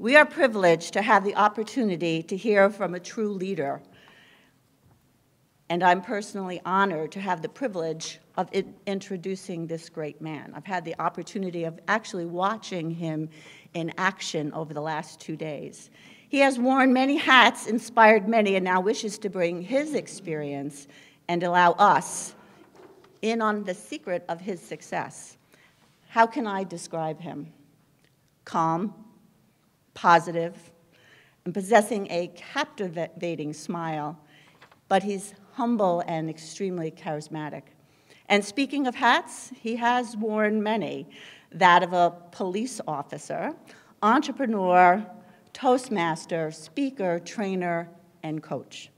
We are privileged to have the opportunity to hear from a true leader. And I'm personally honored to have the privilege of introducing this great man. I've had the opportunity of actually watching him in action over the last 2 days. He has worn many hats, inspired many, and now wishes to bring his experience and allow us in on the secret of his success. How can I describe him? Calm, positive, and possessing a captivating smile, but he's humble and extremely charismatic. And speaking of hats, he has worn many, that of a police officer, entrepreneur, Toastmaster, speaker, trainer, and coach.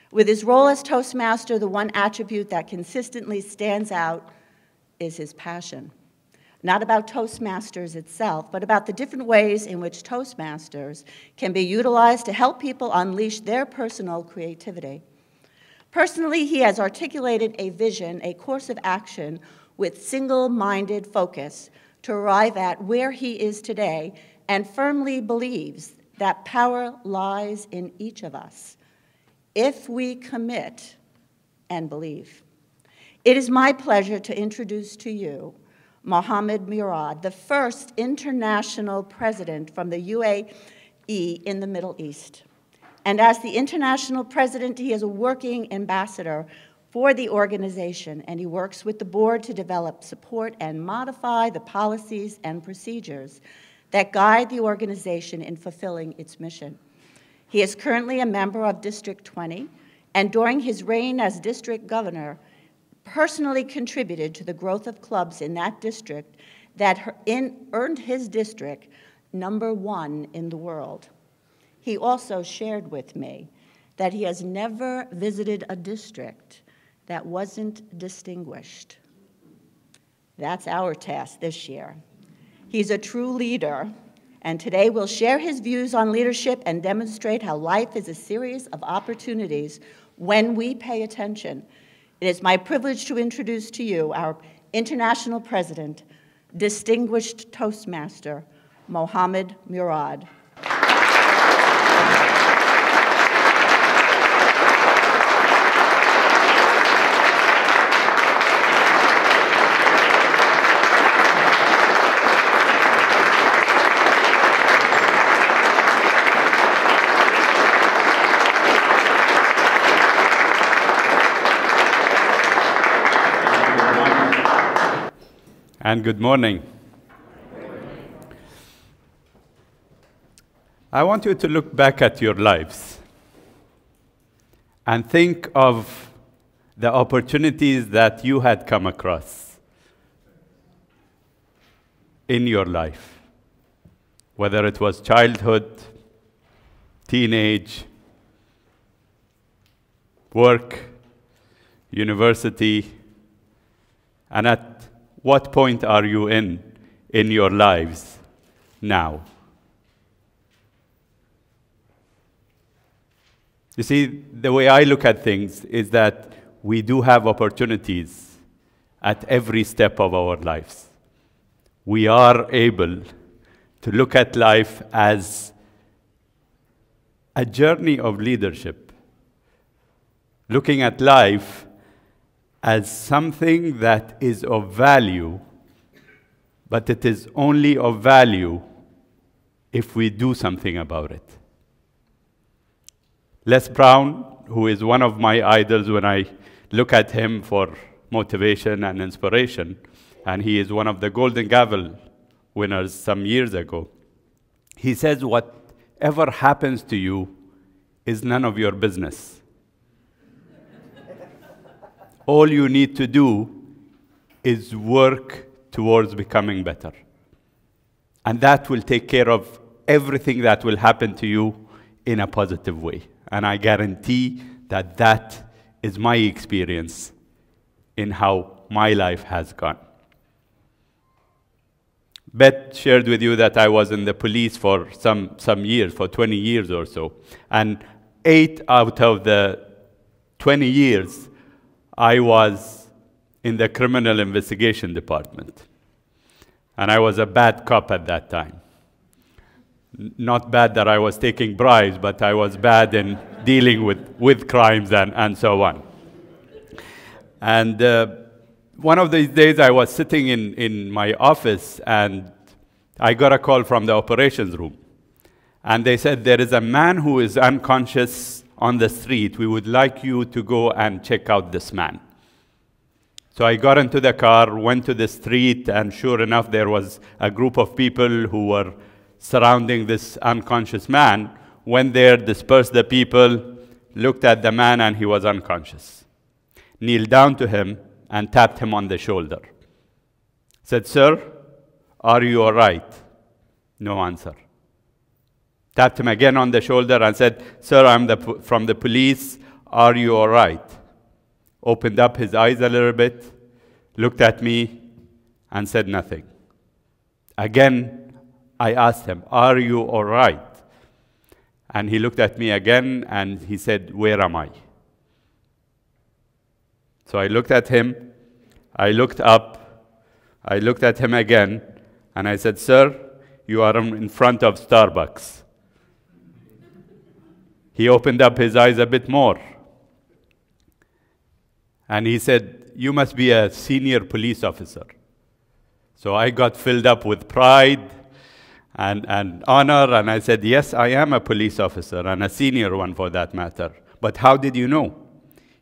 With his role as Toastmaster, the one attribute that consistently stands out is his passion. Not about Toastmasters itself, but about the different ways in which Toastmasters can be utilized to help people unleash their personal creativity. Personally, he has articulated a vision, a course of action with single-minded focus to arrive at where he is today, and firmly believes that power lies in each of us if we commit and believe. It is my pleasure to introduce to you Mohammed Murad, the first international president from the UAE in the Middle East. And as the international president, he is a working ambassador for the organization, and he works with the board to develop, support, and modify the policies and procedures that guide the organization in fulfilling its mission. He is currently a member of District 20, and during his reign as district governor, personally contributed to the growth of clubs in that district that earned his district #1 in the world. He also shared with me that he has never visited a district that wasn't distinguished. That's our task this year. He's a true leader, and today we'll share his views on leadership and demonstrate how life is a series of opportunities when we pay attention. It is my privilege to introduce to you our international president, distinguished Toastmaster, Mohammed Murad. And good morning. I want you to look back at your lives and think of the opportunities that you had come across in your life, whether it was childhood, teenage, work, university, and at what point are you in your lives now? You see, the way I look at things is that we do have opportunities at every step of our lives. We are able to look at life as a journey of leadership, looking at life as something that is of value, but it is only of value if we do something about it. Les Brown, who is one of my idols when I look at him for motivation and inspiration, and he is one of the Golden Gavel winners some years ago, he says, whatever happens to you is none of your business. All you need to do is work towards becoming better. And that will take care of everything that will happen to you in a positive way. And I guarantee that that is my experience in how my life has gone. Beth shared with you that I was in the police for some years, for 20 years or so. And 8 out of the 20 years, I was in the criminal investigation department. And I was a bad cop at that time. Not bad that I was taking bribes, but I was bad in dealing with crimes and so on. And one of these days I was sitting in my office and I got a call from the operations room. And they said, there is a man who is unconscious on the street. We would like you to go and check out this man. So I got into the car, went to the street, and sure enough, there was a group of people who were surrounding this unconscious man. Went there, dispersed the people, looked at the man, and he was unconscious. Kneeled down to him and tapped him on the shoulder. Said, sir, are you all right? No answer. Tapped him again on the shoulder and said, sir, I'm from the police. Are you all right? Opened up his eyes a little bit, looked at me, and said nothing. Again, I asked him, are you all right? And he looked at me again, and he said, where am I? So I looked at him, I looked up, I looked at him again, and I said, sir, you are in front of Starbucks. He opened up his eyes a bit more. And he said, you must be a senior police officer. So I got filled up with pride and honor, and I said, yes, I am a police officer, and a senior one for that matter. But how did you know?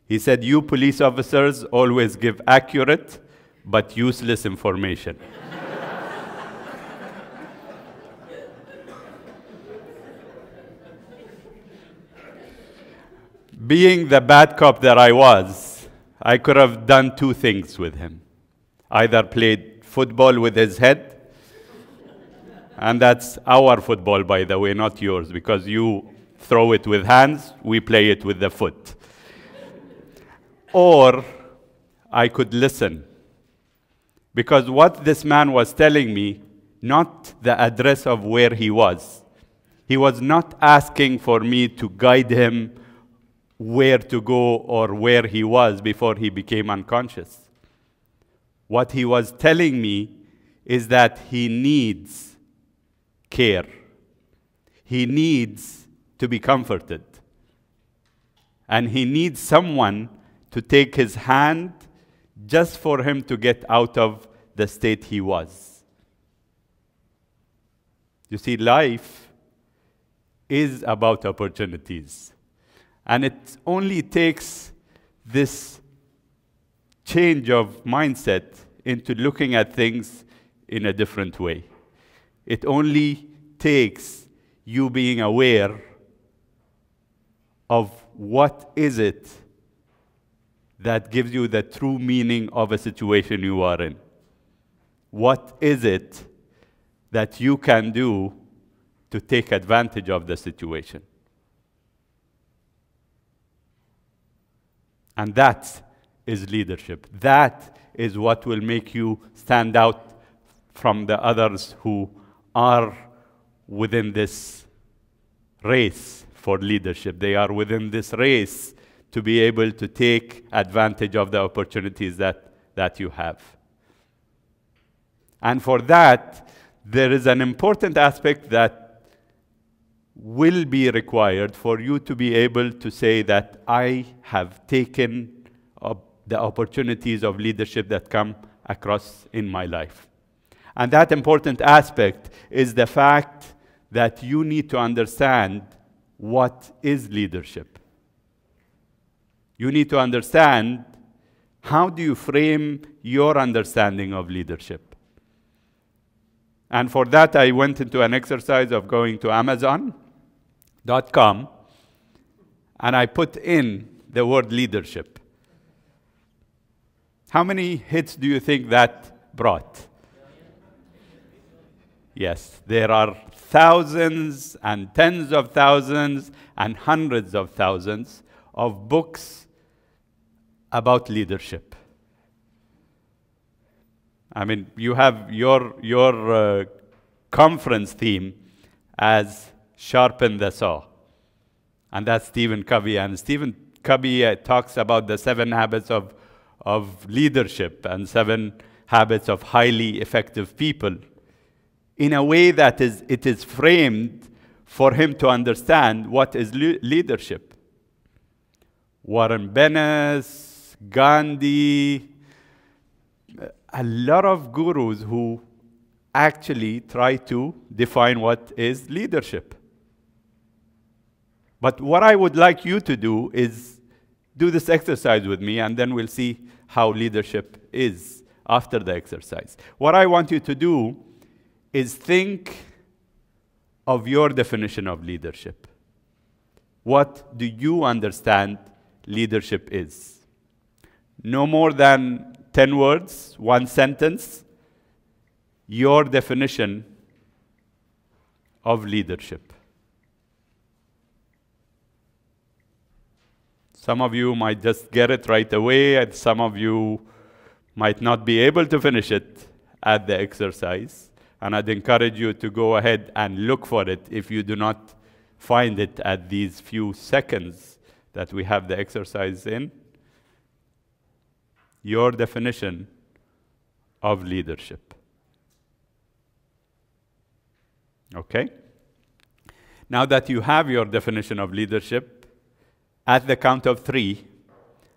He said, you police officers always give accurate but useless information. Being the bad cop that I was, I could have done two things with him. Either played football with his head, and that's our football, by the way, not yours, because you throw it with hands, we play it with the foot. Or I could listen. Because what this man was telling me, not the address of where he was not asking for me to guide him where to go or where he was before he became unconscious. What he was telling me is that he needs care. He needs to be comforted. And he needs someone to take his hand just for him to get out of the state he was. You see, life is about opportunities. And it only takes this change of mindset into looking at things in a different way. It only takes you being aware of what is it that gives you the true meaning of a situation you are in. What is it that you can do to take advantage of the situation? And that is leadership. That is what will make you stand out from the others who are within this race for leadership. They are within this race to be able to take advantage of the opportunities that you have. And for that, there is an important aspect that will be required for you to be able to say that I have taken the opportunities of leadership that come across in my life. And that important aspect is the fact that you need to understand what is leadership. You need to understand how do you frame your understanding of leadership. And for that, I went into an exercise of going to Amazon.com, and I put in the word leadership. How many hits do you think that brought? Yes, there are thousands and tens of thousands and hundreds of thousands of books about leadership. I mean, you have your conference theme as Sharpen the Saw. And that's Stephen Covey. And Stephen Covey talks about the 7 habits of leadership and 7 habits of highly effective people. in a way that it is framed for him to understand what is leadership. Warren Bennett, Gandhi, a lot of gurus who actually try to define what is leadership. But what I would like you to do is do this exercise with me, and then we'll see how leadership is after the exercise. What I want you to do is think of your definition of leadership. What do you understand leadership is? No more than 10 words, one sentence, your definition of leadership. Some of you might just get it right away, and some of you might not be able to finish it at the exercise. And I'd encourage you to go ahead and look for it if you do not find it at these few seconds that we have the exercise in. Your definition of leadership. Okay? Now that you have your definition of leadership, at the count of 3,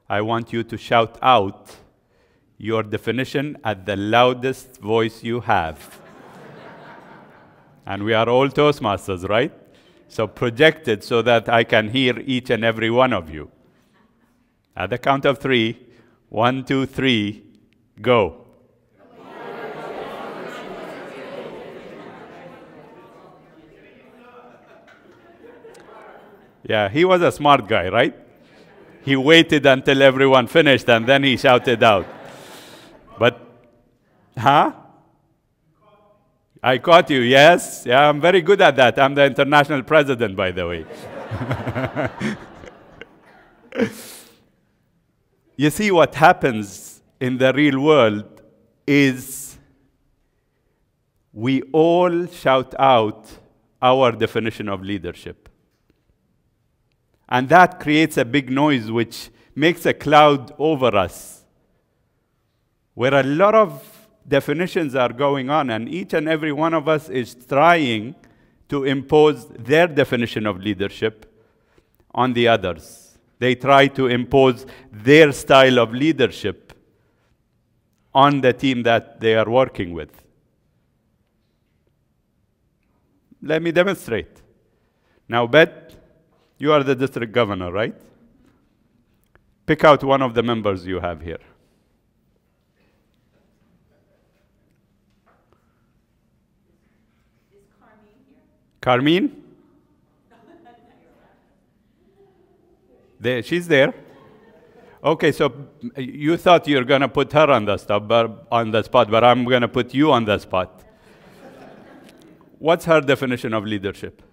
I want you to shout out your definition at the loudest voice you have. And we are all Toastmasters, right? So project it so that I can hear each and every one of you. At the count of 3, 1, 2, 3, go. Yeah, he was a smart guy, right? He waited until everyone finished and then he shouted out. But, huh? I caught you, yes. Yeah, I'm very good at that. I'm the international president, by the way. You see, what happens in the real world is we all shout out our definition of leadership. And that creates a big noise which makes a cloud over us, where a lot of definitions are going on, and each and every one of us is trying to impose their definition of leadership on the others. They try to impose their style of leadership on the team that they are working with. Let me demonstrate. Now, Bet, you are the district governor, right? Pick out one of the members you have here. Is Carmine here? Carmine? There, she's there. Okay, so you thought you were going to put her on the spot, but I'm going to put you on the spot. What's her definition of leadership?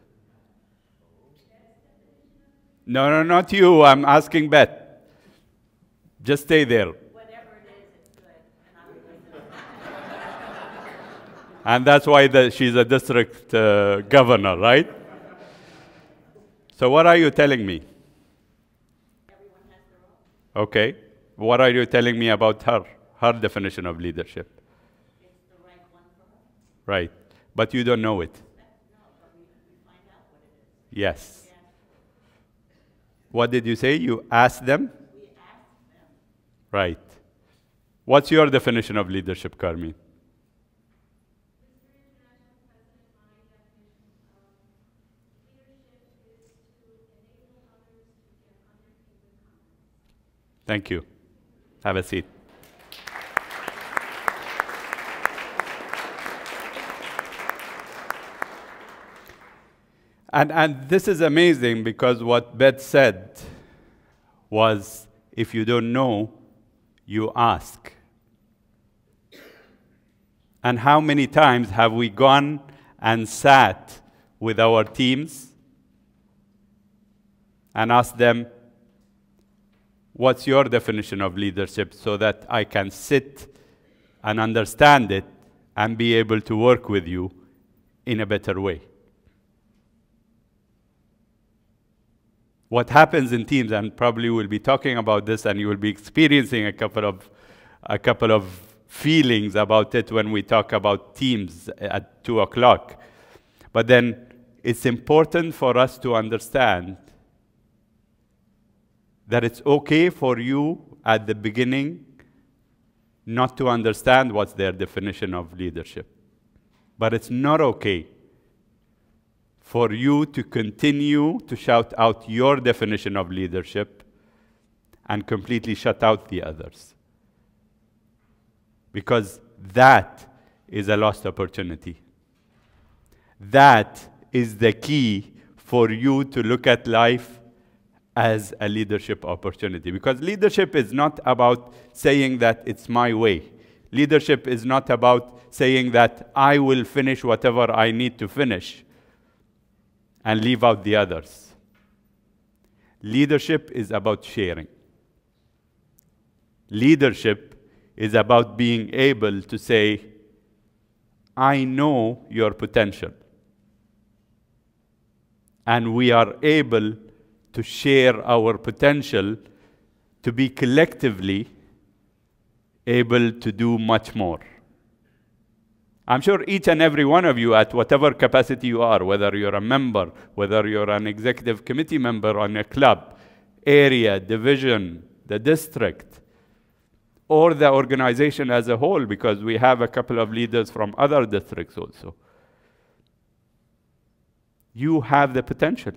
No, not you. I'm asking Beth. Just stay there. Whatever it is, it's good. And that's why she's a district governor, right? So what are you telling me? Everyone has their own. Okay. What are you telling me about her definition of leadership? It's the right one for her. Right. But you don't know it. No, but we find out what it is. Yes. What did you say? You asked them? We asked them. Right. What's your definition of leadership, Carmine? Mr. International President, my definition of leadership is to enable others to get on their feet with confidence. Thank you. Have a seat. And this is amazing because what Beth said was, if you don't know, you ask. And how many times have we gone and sat with our teams and asked them, what's your definition of leadership, so that I can sit and understand it and be able to work with you in a better way? What happens in teams, and probably we'll be talking about this, and you will be experiencing a couple of feelings about it when we talk about teams at 2 o'clock. But then it's important for us to understand that it's okay for you at the beginning not to understand what's their definition of leadership. But it's not okay for you to continue to shout out your definition of leadership and completely shut out the others. Because that is a lost opportunity. That is the key for you to look at life as a leadership opportunity. Because leadership is not about saying that it's my way. Leadership is not about saying that I will finish whatever I need to finish and leave out the others. Leadership is about sharing. Leadership is about being able to say, I know your potential. And we are able to share our potential to be collectively able to do much more. I'm sure each and every one of you, at whatever capacity you are, whether you're a member, whether you're an executive committee member on a club, area, division, the district, or the organization as a whole, because we have a couple of leaders from other districts also. You have the potential.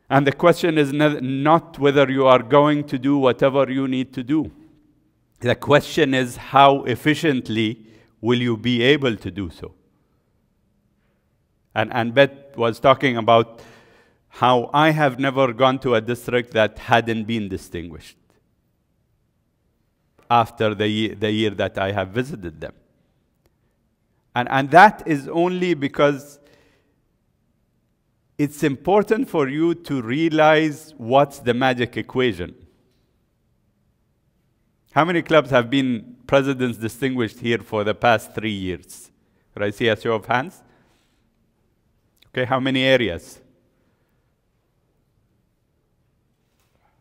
And the question is not whether you are going to do whatever you need to do. The question is, how efficiently will you be able to do so? And Beth was talking about how I have never gone to a district that hadn't been distinguished after the year that I have visited them. And that is only because it's important for you to realize what's the magic equation. How many clubs have been presidents distinguished here for the past 3 years? Could I see a show of hands? Okay, how many areas?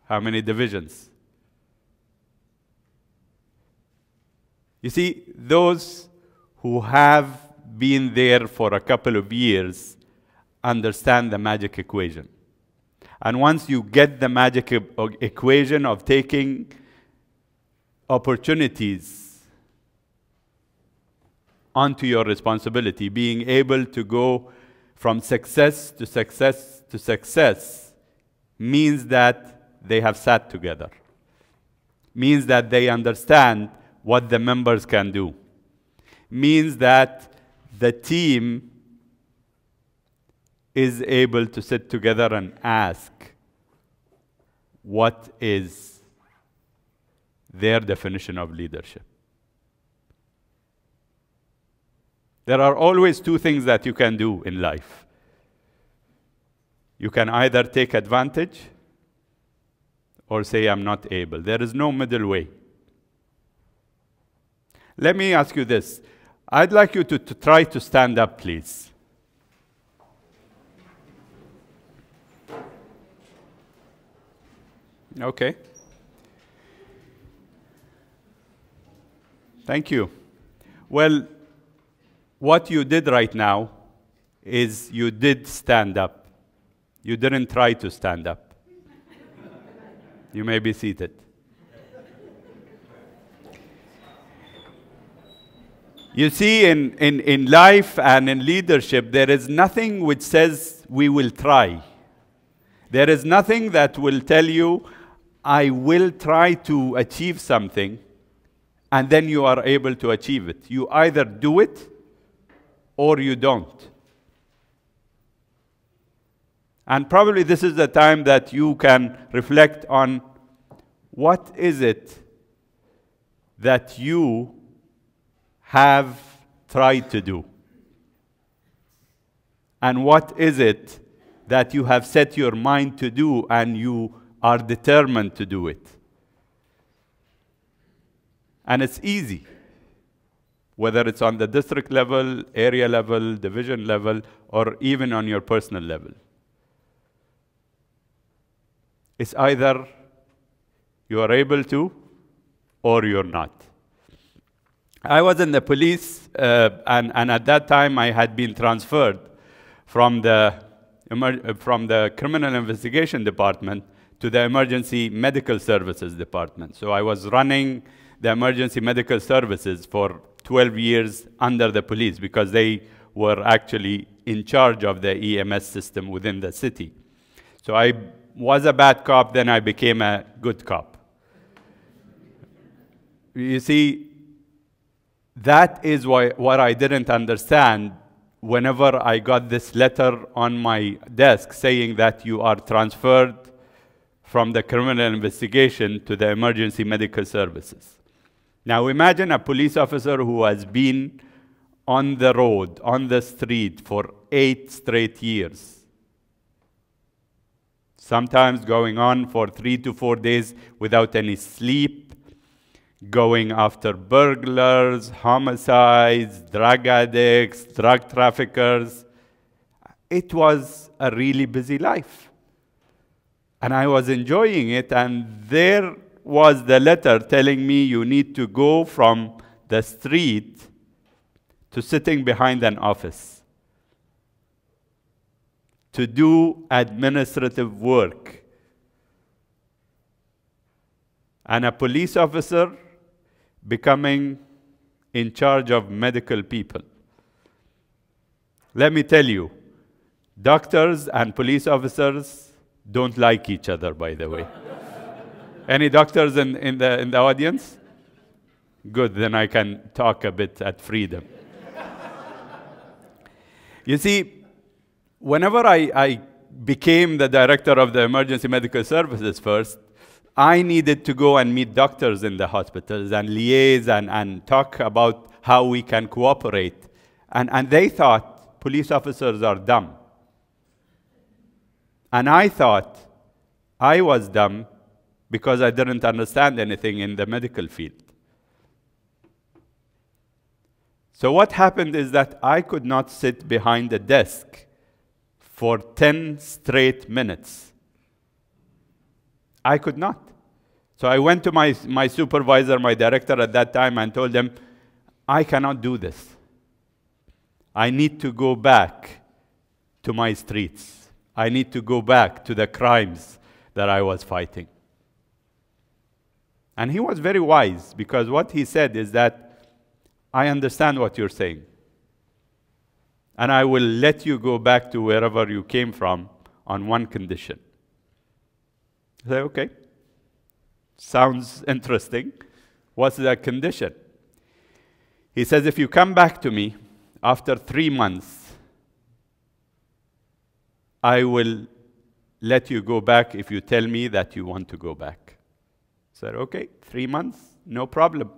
How many divisions? You see, those who have been there for a couple of years understand the magic equation. And once you get the magic equation of taking opportunities onto your responsibility, being able to go from success to success to success, means that they have sat together. Means that they understand what the members can do. Means that the team is able to sit together and ask, what is their definition of leadership? There are always two things that you can do in life. You can either take advantage or say, I'm not able. There is no middle way. Let me ask you this. I'd like you to try to stand up, please. Okay. Thank you. Well, what you did right now is you did stand up. You didn't try to stand up. You may be seated. You see, in life and in leadership, there is nothing which says we will try. There is nothing that will tell you, I will try to achieve something, and then you are able to achieve it. You either do it or you don't. And probably this is the time that you can reflect on what is it that you have tried to do? And what is it that you have set your mind to do and you are determined to do it? And it's easy, whether it's on the district level, area level, division level, or even on your personal level. It's either you are able to or you're not. I was in the police, and at that time I had been transferred from the criminal investigation department to the emergency medical services department. So I was running the emergency medical services for 12 years under the police because they were actually in charge of the EMS system within the city. So I was a bad cop, then I became a good cop. You see, that is what I didn't understand whenever I got this letter on my desk saying that you are transferred from the criminal investigation to the emergency medical services. Now imagine a police officer who has been on the road, on the street for 8 straight years. Sometimes going on for 3 to 4 days without any sleep, going after burglars, homicides, drug addicts, drug traffickers. It was a really busy life. And I was enjoying it, and there was the letter telling me you need to go from the street to sitting behind an office to do administrative work. And a police officer becoming in charge of medical people. Let me tell you, doctors and police officers don't like each other, by the way. Any doctors in the audience? Good, then I can talk a bit at freedom. You see, whenever I became the director of the emergency medical services first, I needed to go and meet doctors in the hospitals and liaise and talk about how we can cooperate. And they thought police officers are dumb. And I thought I was dumb because I didn't understand anything in the medical field. So what happened is that I could not sit behind a desk for 10 straight minutes. I could not. So I went to my supervisor, my director at that time, and told him, I cannot do this. I need to go back to my streets. I need to go back to the crimes that I was fighting. And he was very wise, because what he said is that, I understand what you're saying, and I will let you go back to wherever you came from on one condition. I said, okay, sounds interesting. What's that condition? He says, if you come back to me after 3 months, I will let you go back if you tell me that you want to go back. I said, okay, 3 months, no problem.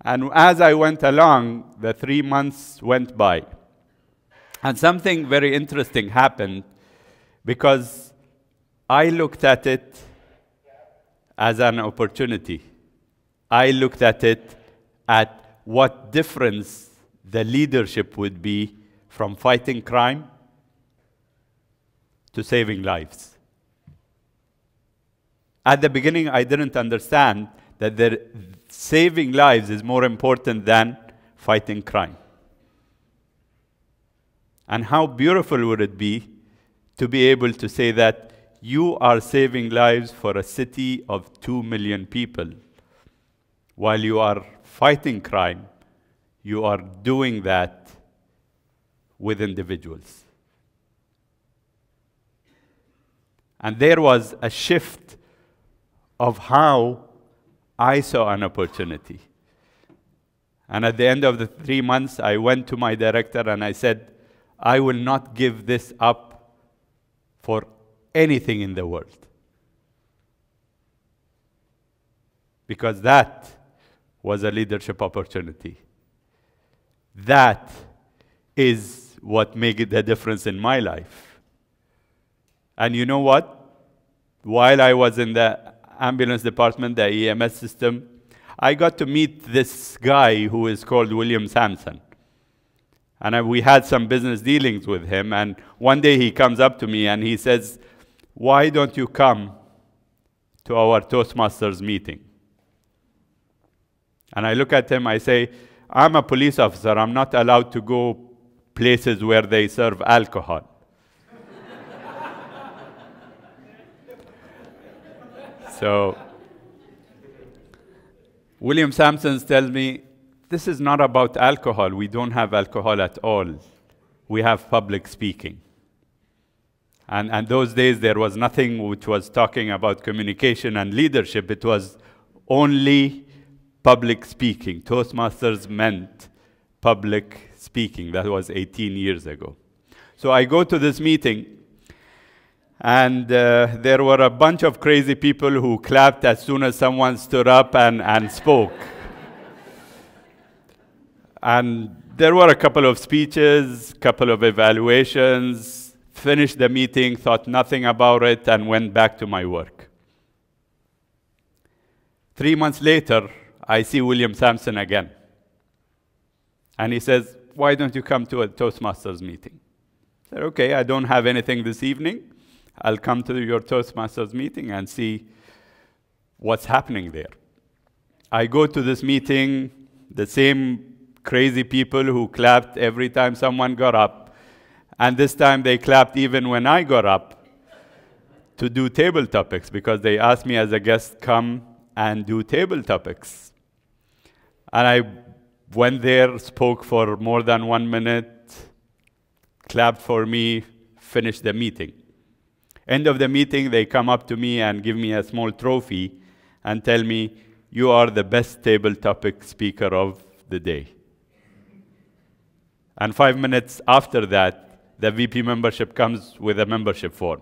And as I went along, the 3 months went by. And something very interesting happened, because I looked at it as an opportunity. I looked at it at what difference the leadership would be from fighting crime to saving lives. At the beginning, I didn't understand that saving lives is more important than fighting crime. And how beautiful would it be to be able to say that you are saving lives for a city of 2 million people. While you are fighting crime, you are doing that with individuals. And there was a shift of how I saw an opportunity. And at the end of the 3 months, I went to my director and I said, I will not give this up for anything in the world. Because that was a leadership opportunity. That is what made the difference in my life. And you know what? While I was in the ambulance department, the EMS system, I got to meet this guy who is called William Sampson. And we had some business dealings with him. And one day he comes up to me and he says, why don't you come to our Toastmasters meeting? And I look at him, I say, I'm a police officer. I'm not allowed to go places where they serve alcohol. So William Sampson tells me, this is not about alcohol. We don't have alcohol at all. We have public speaking. And those days, there was nothing which was talking about communication and leadership. It was only public speaking. Toastmasters meant public speaking. That was 18 years ago. So I go to this meeting, and there were a bunch of crazy people who clapped as soon as someone stood up and spoke. And there were a couple of speeches, couple of evaluations, finished the meeting, thought nothing about it, and went back to my work. 3 months later, I see William Sampson again. And he says, why don't you come to a Toastmasters meeting? I said, okay, I don't have anything this evening. I'll come to your Toastmasters meeting and see what's happening there. I go to this meeting, the same crazy people who clapped every time someone got up, and this time they clapped even when I got up to do table topics, because they asked me as a guest, come and do table topics. And I went there, spoke for more than 1 minute, clapped for me, finished the meeting. End of the meeting, they come up to me and give me a small trophy and tell me, you are the best table topic speaker of the day. And 5 minutes after that, the VP membership comes with a membership form.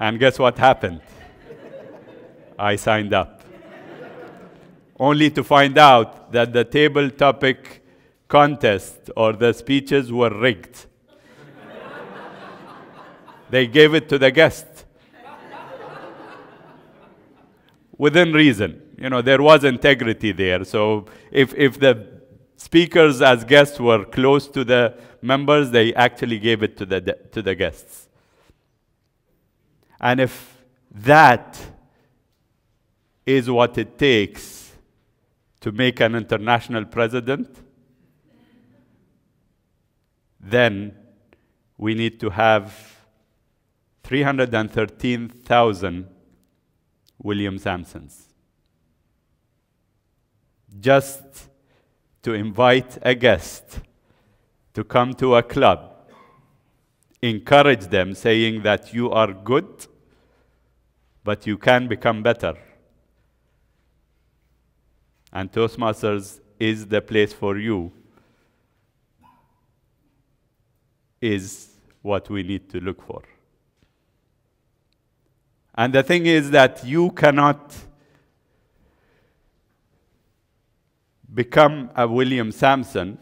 And guess what happened? I signed up. Only to find out that the table topic contest or the speeches were rigged. They gave it to the guest. Within reason. You know, there was integrity there. So if the speakers as guests were close to the members, they actually gave it to the guests. And if that is what it takes to make an international president, then we need to have 313,000 William Sampsons. Just to invite a guest to come to a club, encourage them saying that you are good, but you can become better. And Toastmasters is the place for you, is what we need to look for. And the thing is that you cannot become a William Sampson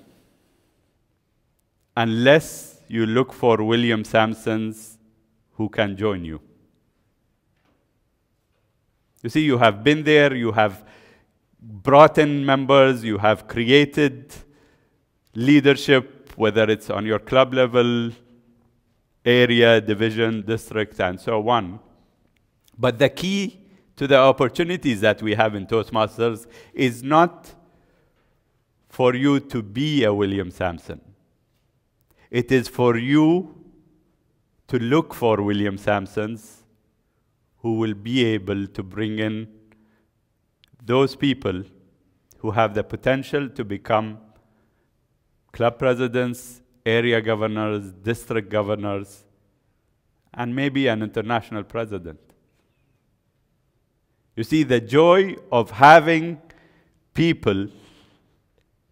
unless you look for William Sampsons who can join you. You see, you have been there, you have brought in members, you have created leadership, whether it's on your club level, area, division, district, and so on. But the key to the opportunities that we have in Toastmasters is not for you to be a William Sampson. It is for you to look for William Sampsons who will be able to bring in those people who have the potential to become club presidents, area governors, district governors, and maybe an international president. You see, the joy of having people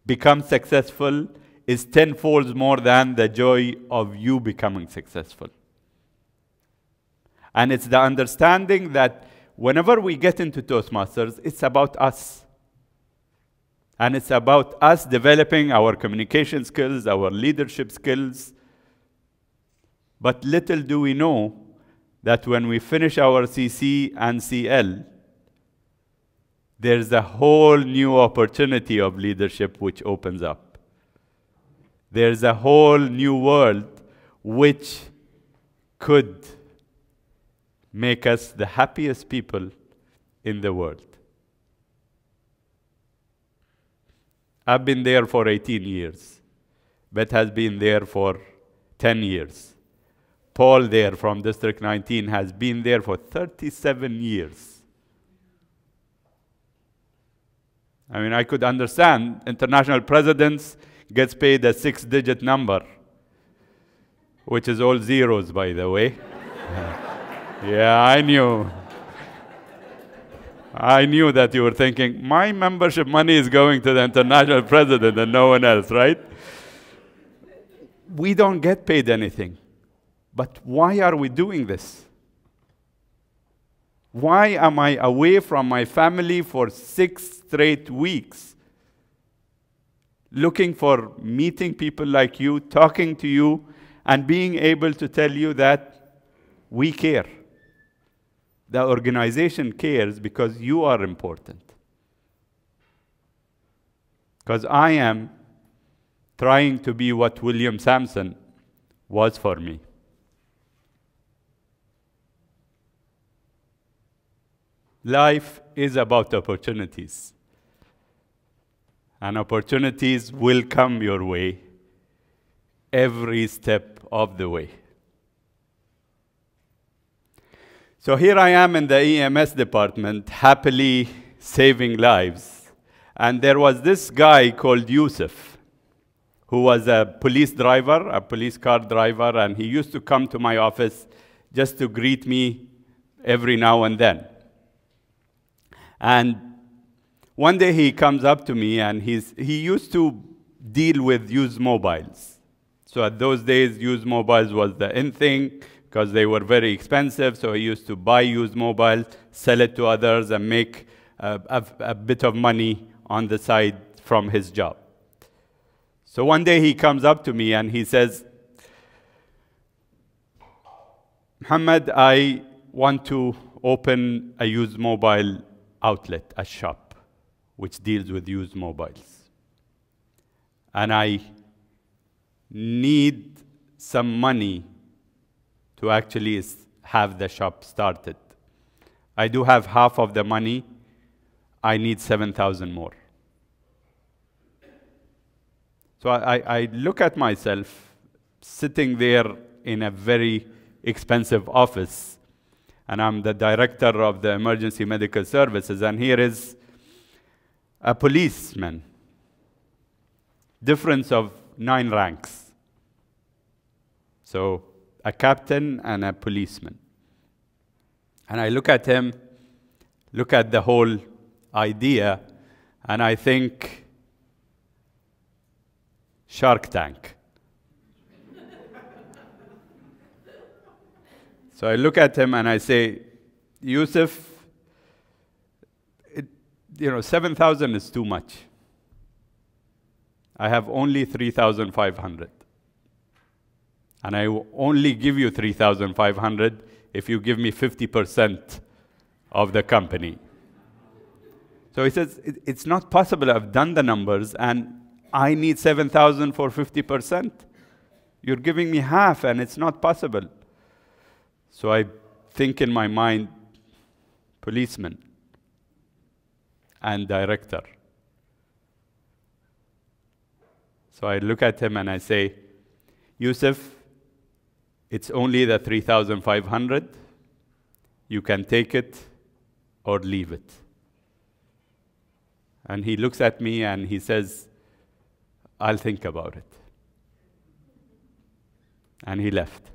become successful is tenfold more than the joy of you becoming successful. And it's the understanding that whenever we get into Toastmasters, it's about us. And it's about us developing our communication skills, our leadership skills. But little do we know that when we finish our CC and CL, there's a whole new opportunity of leadership which opens up. There's a whole new world which could make us the happiest people in the world. I've been there for 18 years. Beth has been there for 10 years. Paul there from District 19 has been there for 37 years. I mean, I could understand international presidents gets paid a 6-digit number, which is all zeros, by the way. Yeah, I knew. I knew that you were thinking, my membership money is going to the international president and no one else, right? We don't get paid anything. But why are we doing this? Why am I away from my family for 6 straight weeks? Looking for meeting people like you, talking to you, and being able to tell you that we care. The organization cares because you are important. Because I am trying to be what William Sampson was for me. Life is about opportunities. And opportunities will come your way every step of the way. So here I am in the EMS department, happily saving lives. And there was this guy called Yusuf, who was a police driver, a police car driver, and he used to come to my office just to greet me every now and then. And one day he comes up to me, and he used to deal with used mobiles. So at those days, used mobiles was the in thing, because they were very expensive, so he used to buy used mobiles, sell it to others, and make a bit of money on the side from his job. So one day he comes up to me and he says, Mohammed, I want to open a used mobile outlet, a shop, which deals with used mobiles. And I need some money to actually have the shop started. I do have half of the money. I need 7,000 more. So I look at myself sitting there in a very expensive office, and I'm the director of the emergency medical services, and here is a policeman, difference of 9 ranks. So a captain and a policeman. And I look at him, look at the whole idea, and I think, Shark Tank. So I look at him and I say, Yusuf, 7,000 is too much. I have only 3,500. And I will only give you 3,500 if you give me 50% of the company. So he says, it's not possible. I've done the numbers, and I need 7,000 for 50%. You're giving me half, and it's not possible. So I think in my mind, policeman and director. So I look at him and I say, Yusuf, it's only the 3,500. You can take it or leave it. And he looks at me and he says, I'll think about it. And he left.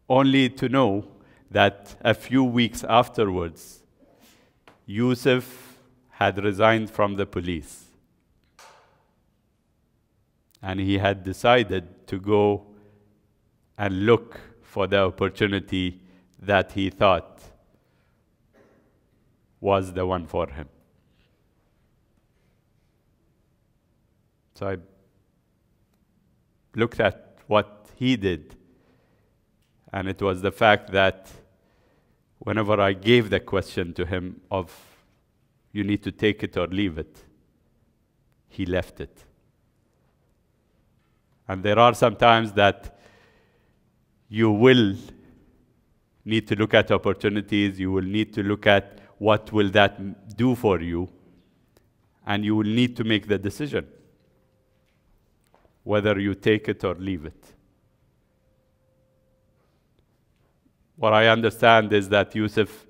Only to know that a few weeks afterwards, Yusuf had resigned from the police. And he had decided to go and look for the opportunity that he thought was the one for him. So I looked at what he did, and it was the fact that whenever I gave the question to him of, you need to take it or leave it, he left it. And there are some times that you will need to look at opportunities. You will need to look at what will that do for you. And you will need to make the decision whether you take it or leave it. What I understand is that Yusuf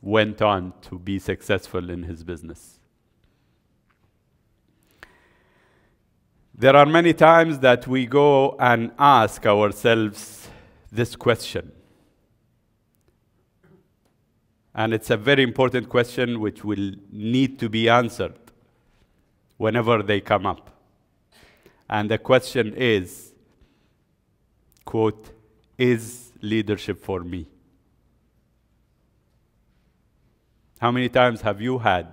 went on to be successful in his business. There are many times that we go and ask ourselves this question. And it's a very important question which will need to be answered whenever they come up. And the question is, quote, is leadership for me? How many times have you had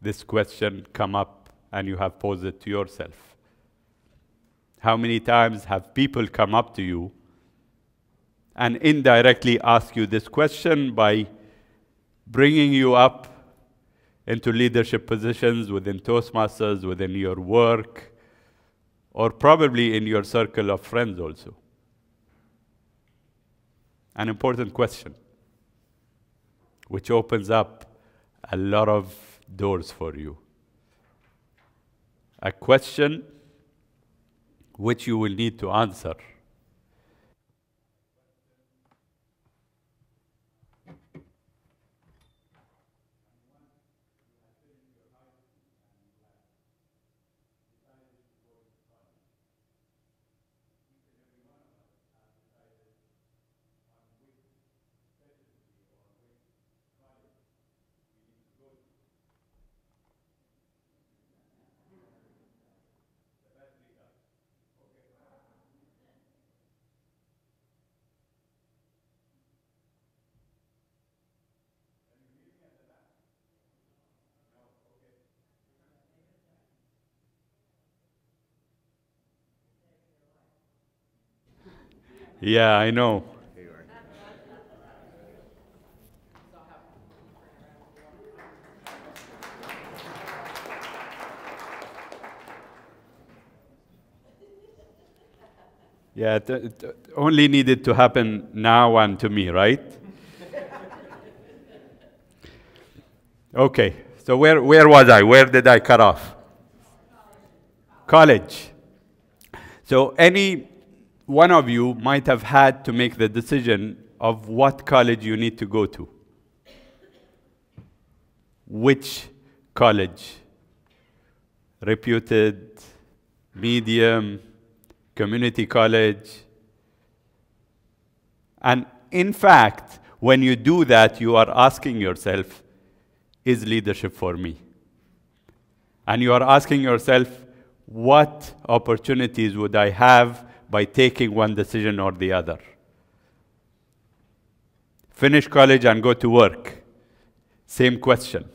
this question come up and you have posed it to yourself? How many times have people come up to you and indirectly ask you this question by bringing you up into leadership positions within Toastmasters, within your work, or probably in your circle of friends also? An important question, which opens up a lot of doors for you. A question which you will need to answer. Yeah, I know. Yeah, it only needed to happen now and to me, right? Okay, so where was I? Where did I cut off? College. So any one of you might have had to make the decision of what college you need to go to. Which college? Reputed, medium, community college. And in fact, when you do that, you are asking yourself, is leadership for me? And you are asking yourself, what opportunities would I have by taking one decision or the other? Finish college and go to work. Same question.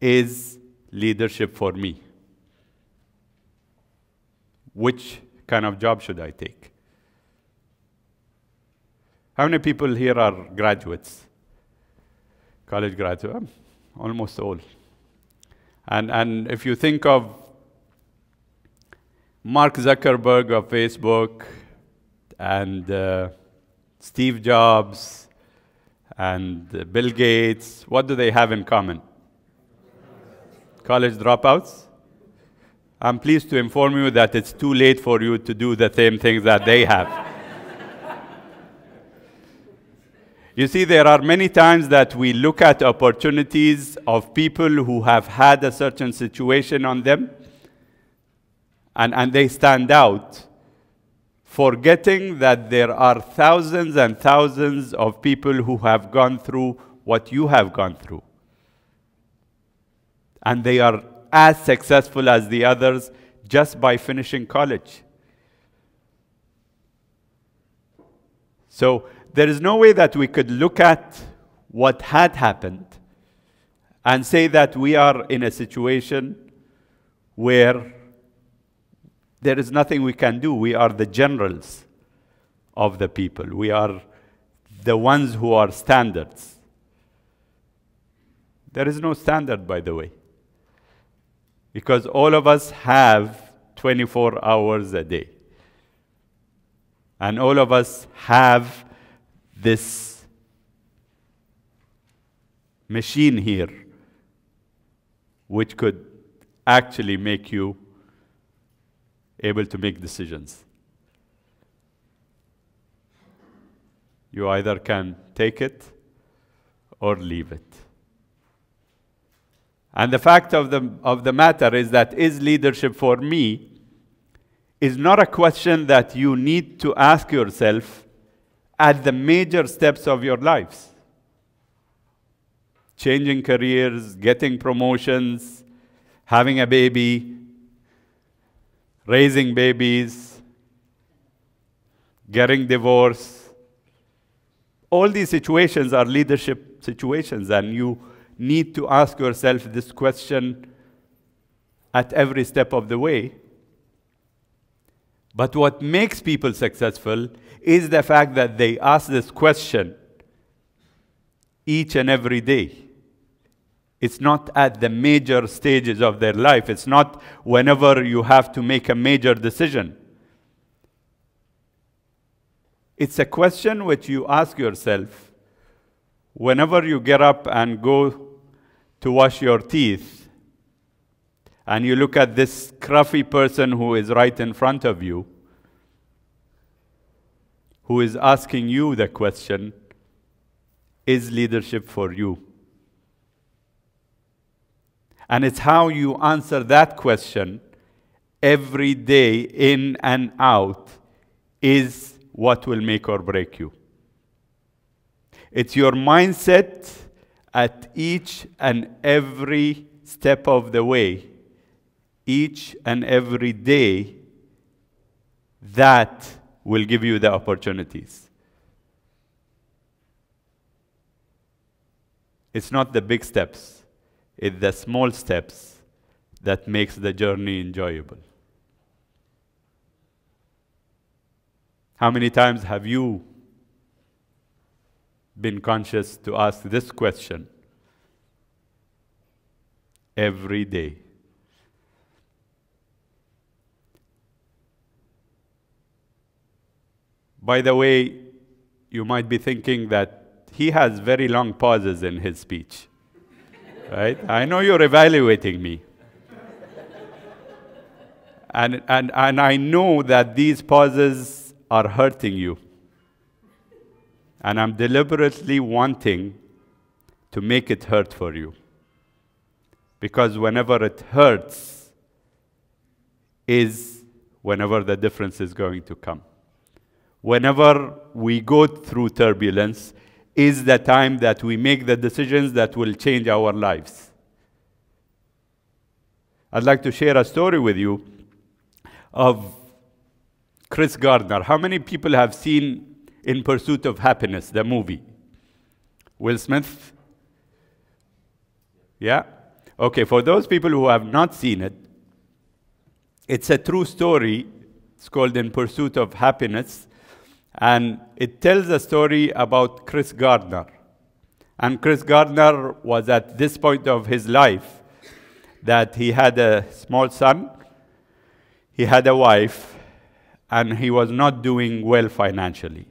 Is leadership for me? Which kind of job should I take? How many people here are graduates? College graduates? Almost all. And if you think of Mark Zuckerberg of Facebook and Steve Jobs and Bill Gates, what do they have in common? College dropouts? I'm pleased to inform you that it's too late for you to do the same things that they have. You see, there are many times that we look at opportunities of people who have had a certain situation on them, and they stand out, forgetting that there are thousands and thousands of people who have gone through what you have gone through. And they are as successful as the others just by finishing college. So there is no way that we could look at what had happened and say that we are in a situation where there is nothing we can do. We are the generals of the people. We are the ones who are standards. There is no standard, by the way, because all of us have 24 hours a day. And all of us have this machine here, which could actually make you able to make decisions. You either can take it or leave it. And the fact of the matter is that is leadership for me is not a question that you need to ask yourself at the major steps of your lives. Changing careers, getting promotions, having a baby, raising babies, getting divorced. All these situations are leadership situations, and you need to ask yourself this question at every step of the way. But what makes people successful is the fact that they ask this question each and every day. It's not at the major stages of their life. It's not whenever you have to make a major decision. It's a question which you ask yourself whenever you get up and go to wash your teeth, and you look at this scruffy person who is right in front of you, who is asking you the question, is leadership for you? And it's how you answer that question every day, in and out, is what will make or break you. It's your mindset at each and every step of the way, each and every day, that will give you the opportunities. It's not the big steps. It's the small steps that makes the journey enjoyable. How many times have you been conscious to ask this question every day? By the way, you might be thinking that he has very long pauses in his speech. Right? I know you're evaluating me. And I know that these pauses are hurting you. And I'm deliberately wanting to make it hurt for you. Because whenever it hurts is whenever the difference is going to come. Whenever we go through turbulence is the time that we make the decisions that will change our lives. I'd like to share a story with you of Chris Gardner. How many people have seen In Pursuit of Happiness, the movie? Will Smith? Yeah? Okay, for those people who have not seen it, it's a true story. It's called In Pursuit of Happiness. And it tells a story about Chris Gardner. And Chris Gardner was at this point of his life that he had a small son, he had a wife, and he was not doing well financially.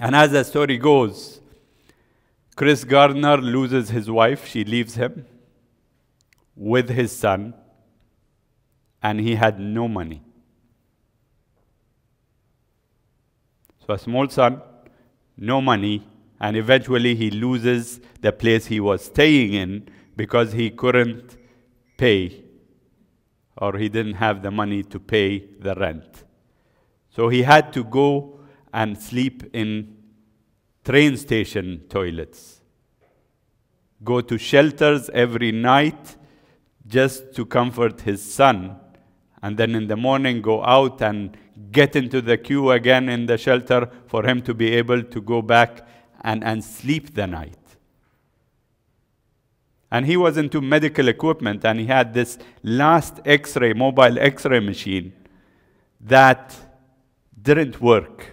And as the story goes, Chris Gardner loses his wife, she leaves him with his son, and he had no money. So a small son, no money, and eventually he loses the place he was staying in because he couldn't pay, or he didn't have the money to pay the rent. So he had to go and sleep in train station toilets, go to shelters every night just to comfort his son, and then in the morning go out and get into the queue again in the shelter for him to be able to go back and sleep the night. And he was into medical equipment, and he had this last X-ray, mobile X-ray machine that didn't work.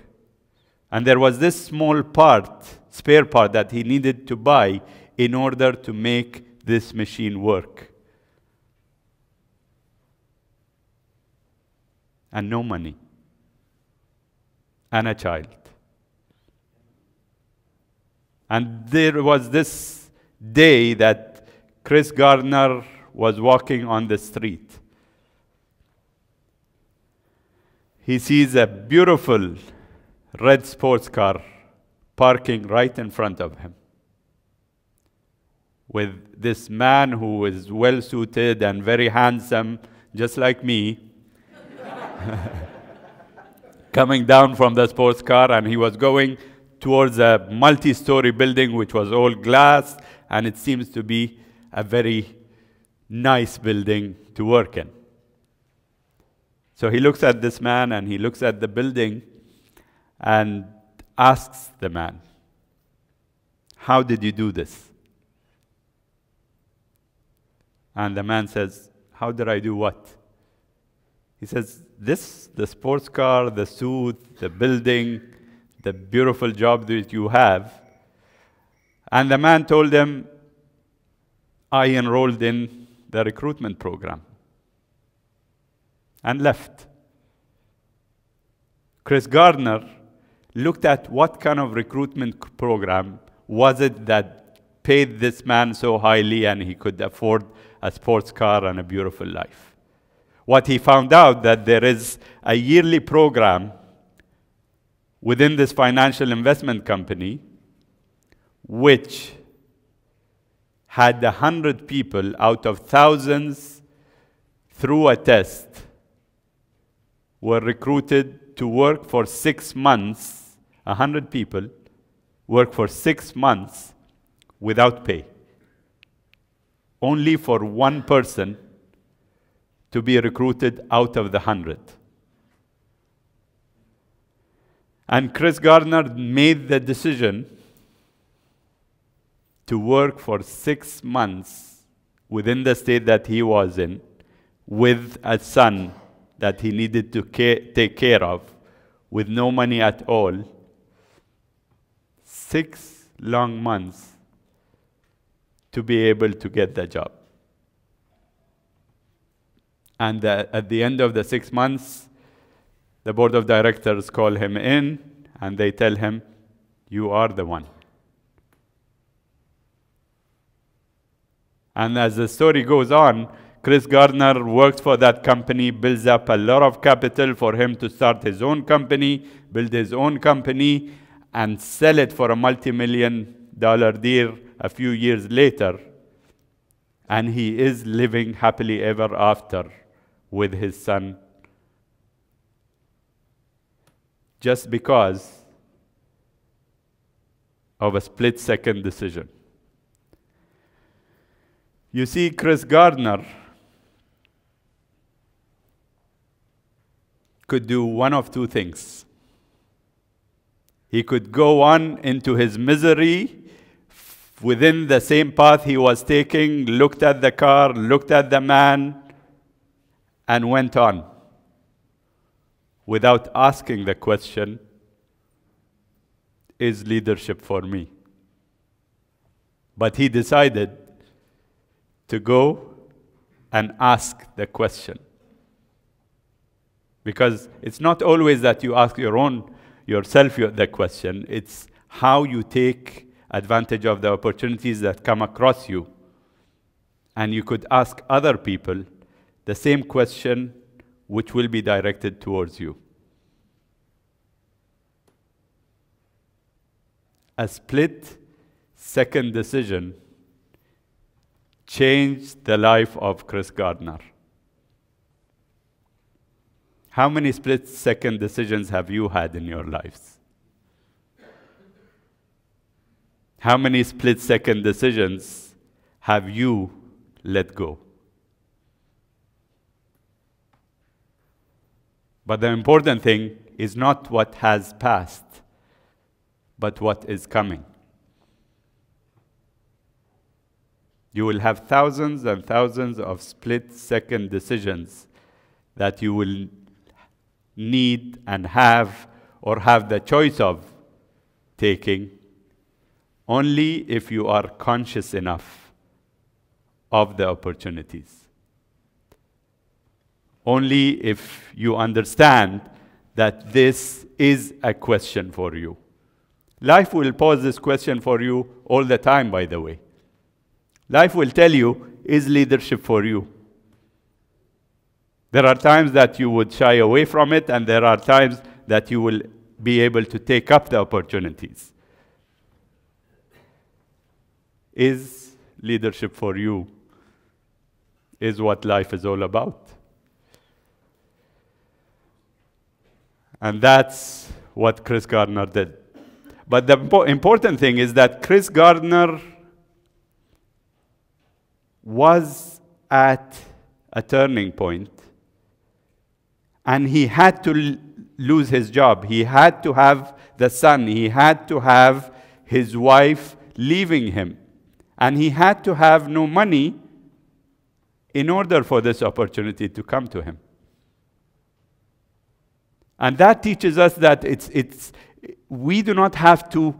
And there was this small part, spare part, that he needed to buy in order to make this machine work. And no money. And a child. And there was this day that Chris Gardner was walking on the street. He sees a beautiful red sports car parking right in front of him, with this man who is well-suited and very handsome, just like me, coming down from the sports car, and he was going towards a multi-story building which was all glass, and it seems to be a very nice building to work in. So he looks at this man, and he looks at the building and asks the man, "How did you do this?" And the man says, "How did I do what?" He says, "This, the sports car, the suit, the building, the beautiful job that you have." And the man told him, "I enrolled in the recruitment program," and left. Chris Gardner looked at what kind of recruitment program was it that paid this man so highly and he could afford a sports car and a beautiful life. What he found out that there is a yearly program within this financial investment company which had 100 people out of thousands through a test were recruited to work for 6 months. 100 people work for 6 months without pay. Only for one person to be recruited out of the 100. And Chris Gardner made the decision to work for 6 months within the state that he was in with a son that he needed to take care of with no money at all. 6 long months to be able to get the job. And at the end of the 6 months, the board of directors call him in and they tell him, "You are the one." And as the story goes on, Chris Gardner works for that company, builds up a lot of capital for him to start his own company, build his own company, and sell it for a multi-million-dollar deal a few years later. And he is living happily ever after with his son, just because of a split-second decision. You see, Chris Gardner could do one of two things. He could go on into his misery within the same path he was taking, looked at the car, looked at the man, and went on without asking the question, is leadership for me? But he decided to go and ask the question. Because it's not always that you ask yourself the question, it's how you take advantage of the opportunities that come across you. And you could ask other people the same question which will be directed towards you. A split-second decision changed the life of Chris Gardner. How many split-second decisions have you had in your lives? How many split-second decisions have you let go? But the important thing is not what has passed, but what is coming. You will have thousands and thousands of split-second decisions that you will need and have, or have the choice of taking, only if you are conscious enough of the opportunities. Only if you understand that this is a question for you. Life will pose this question for you all the time, by the way. Life will tell you, is leadership for you? There are times that you would shy away from it, and there are times that you will be able to take up the opportunities. Is leadership for you? Is what life is all about. And that's what Chris Gardner did. But the important thing is that Chris Gardner was at a turning point, and he had to lose his job. He had to have the son. He had to have his wife leaving him. And he had to have no money in order for this opportunity to come to him. And that teaches us that we do not have to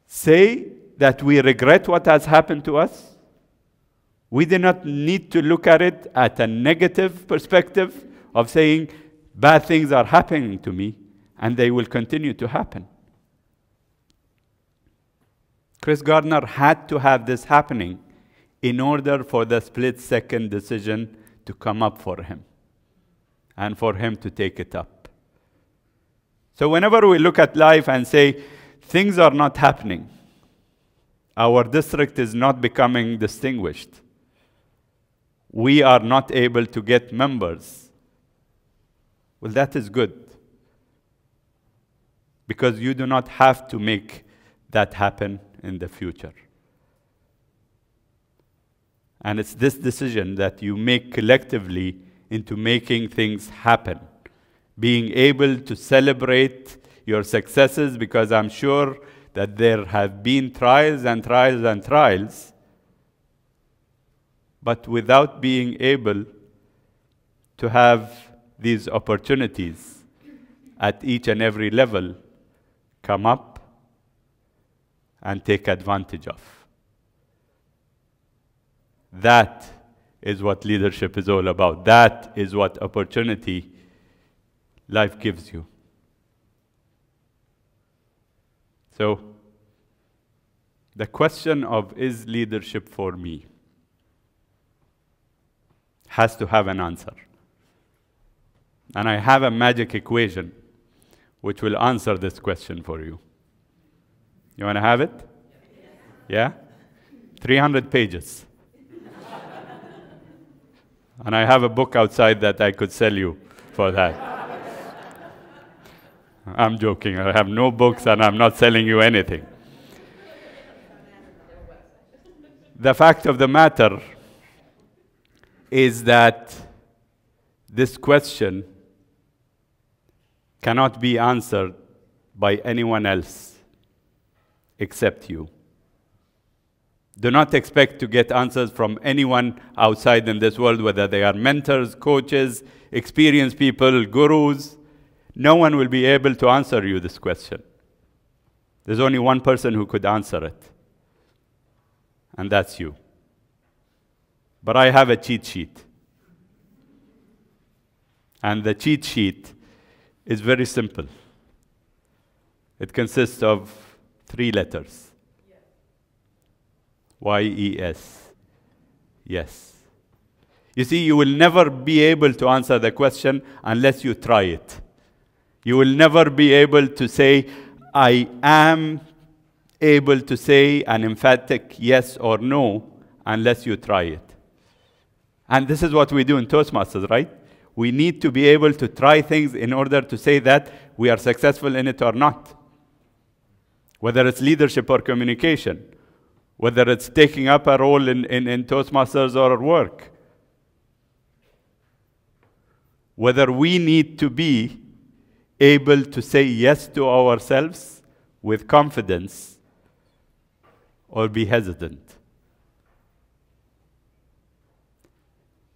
say that we regret what has happened to us. We do not need to look at it at a negative perspective of saying, bad things are happening to me, and they will continue to happen. Chris Gardner had to have this happening in order for the split-second decision to come up for him and for him to take it up. So whenever we look at life and say, things are not happening, our district is not becoming distinguished, we are not able to get members, well, that is good. Because you do not have to make that happen in the future. And it's this decision that you make collectively into making things happen. Being able to celebrate your successes, because I'm sure that there have been trials and trials and trials, but without being able to have these opportunities at each and every level come up and take advantage of. That is what leadership is all about. That is what opportunity life gives you. So, the question of, is leadership for me, has to have an answer. And I have a magic equation which will answer this question for you. You want to have it? Yeah? 300 pages. And I have a book outside that I could sell you for that. I'm joking. I have no books and I'm not selling you anything. The fact of the matter is that this question cannot be answered by anyone else except you. Do not expect to get answers from anyone outside in this world, whether they are mentors, coaches, experienced people, gurus. No one will be able to answer you this question. There's only one person who could answer it, and that's you. But I have a cheat sheet. And the cheat sheet is very simple. It consists of 3 letters. Y-E-S. Yes. You see, you will never be able to answer the question unless you try it. You will never be able to say, I am able to say an emphatic yes or no unless you try it. And this is what we do in Toastmasters, right? We need to be able to try things in order to say that we are successful in it or not. Whether it's leadership or communication, whether it's taking up a role in Toastmasters or work, whether we need to be able to say yes to ourselves with confidence or be hesitant.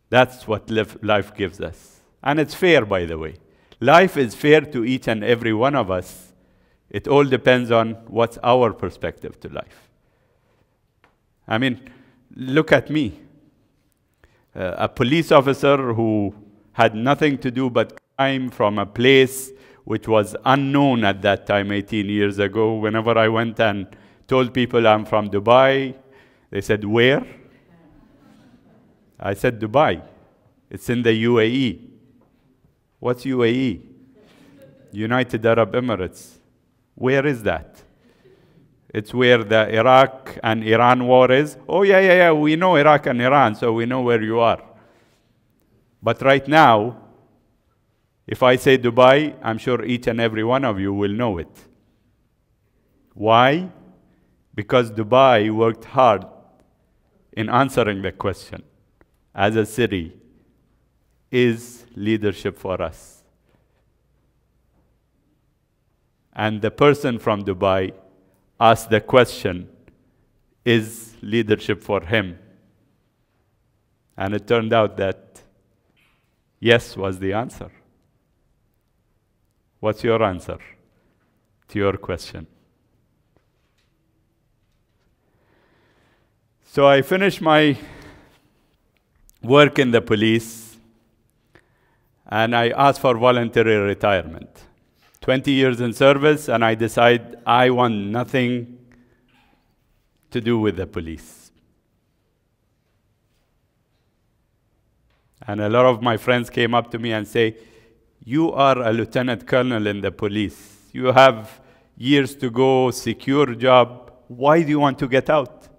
That's what life gives us. And it's fair, by the way. Life is fair to each and every one of us. It all depends on what's our perspective to life. I mean, look at me. A police officer who had nothing to do but crime from a place which was unknown at that time, 18 years ago. Whenever I went and told people I'm from Dubai, they said, "Where?" I said, "Dubai. It's in the UAE." "What's UAE?" "United Arab Emirates." "Where is that?" "It's where the Iraq and Iran war is." "Oh, yeah, we know Iraq and Iran, so we know where you are." But right now, if I say Dubai, I'm sure each and every one of you will know it. Why? Because Dubai worked hard in answering the question. As a city, is leadership for us? And the person from Dubai asked the question, is leadership for him? And it turned out that yes was the answer. What's your answer to your question? So I finished my work in the police, and I asked for voluntary retirement. 20 years in service, and I decide I want nothing to do with the police. And a lot of my friends came up to me and say, "You are a lieutenant colonel in the police. You have years to go, secure job. Why do you want to get out?"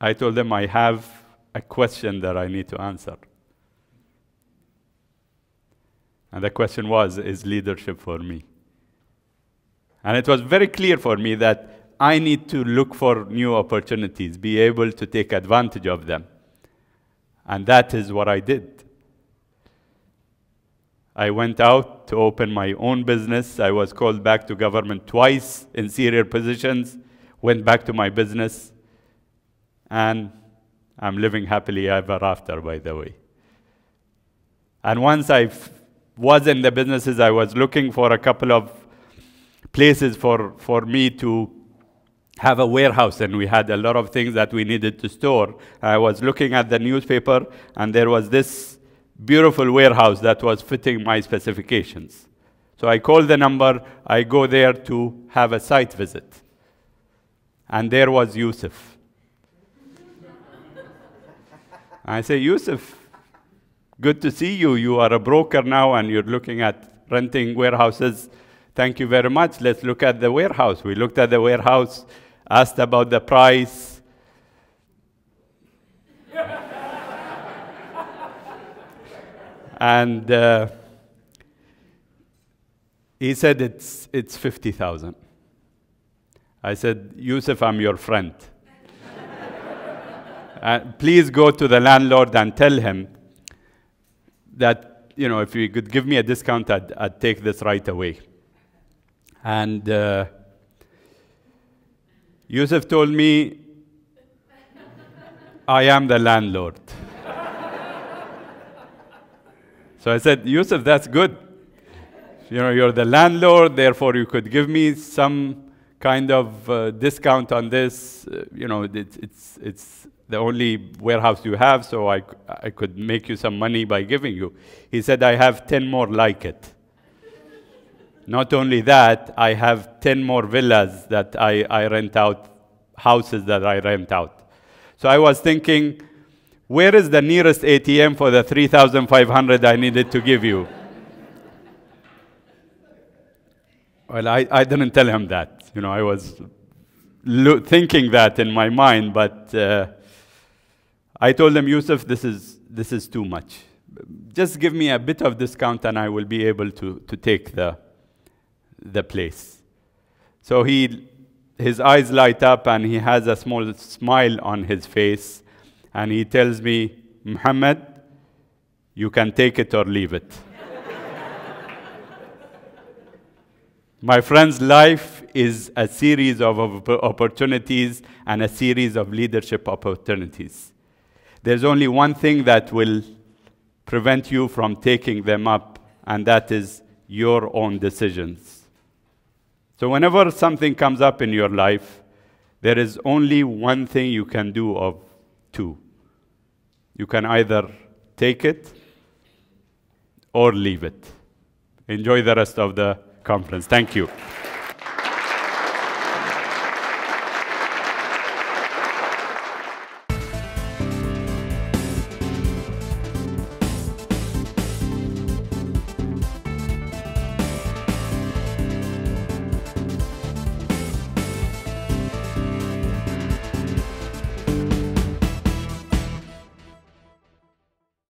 I told them I have a question that I need to answer. And the question was, is leadership for me? And it was very clear for me that I need to look for new opportunities, be able to take advantage of them. And that is what I did. I went out to open my own business. I was called back to government twice in senior positions, went back to my business, and I'm living happily ever after, by the way. And once I was in the businesses, I was looking for a couple of places for me to have a warehouse, and we had a lot of things that we needed to store. I was looking at the newspaper, and there was this beautiful warehouse that was fitting my specifications. So I called the number, I go there to have a site visit. And there was Yusuf. I say, "Yusuf, good to see you. You are a broker now, and you're looking at renting warehouses. Thank you very much. Let's look at the warehouse." We looked at the warehouse, asked about the price. And he said, it's 50,000. I said, "Yusuf, I'm your friend. Please go to the landlord and tell him that, if you could give me a discount, I'd take this right away." And Yusuf told me, "I am the landlord." So I said, "Yusuf, that's good. You're the landlord, therefore you could give me some kind of discount on this. It's the only warehouse you have, so I could make you some money by giving you." He said, "I have 10 more like it. Not only that, I have 10 more villas that I rent out, houses that I rent out." So I was thinking, where is the nearest ATM for the 3,500 I needed to give you? Well, I didn't tell him that. I was thinking that in my mind, but I told him, "Yusuf, this is too much. Just give me a bit of discount and I will be able to take the place." So his eyes light up and he has a small smile on his face, and he tells me, "Mohammed, you can take it or leave it." My friend's life is a series of opportunities and a series of leadership opportunities. There's only one thing that will prevent you from taking them up, and that is your own decisions. So whenever something comes up in your life, there is only one thing you can do of two. You can either take it or leave it. Enjoy the rest of the conference. Thank you.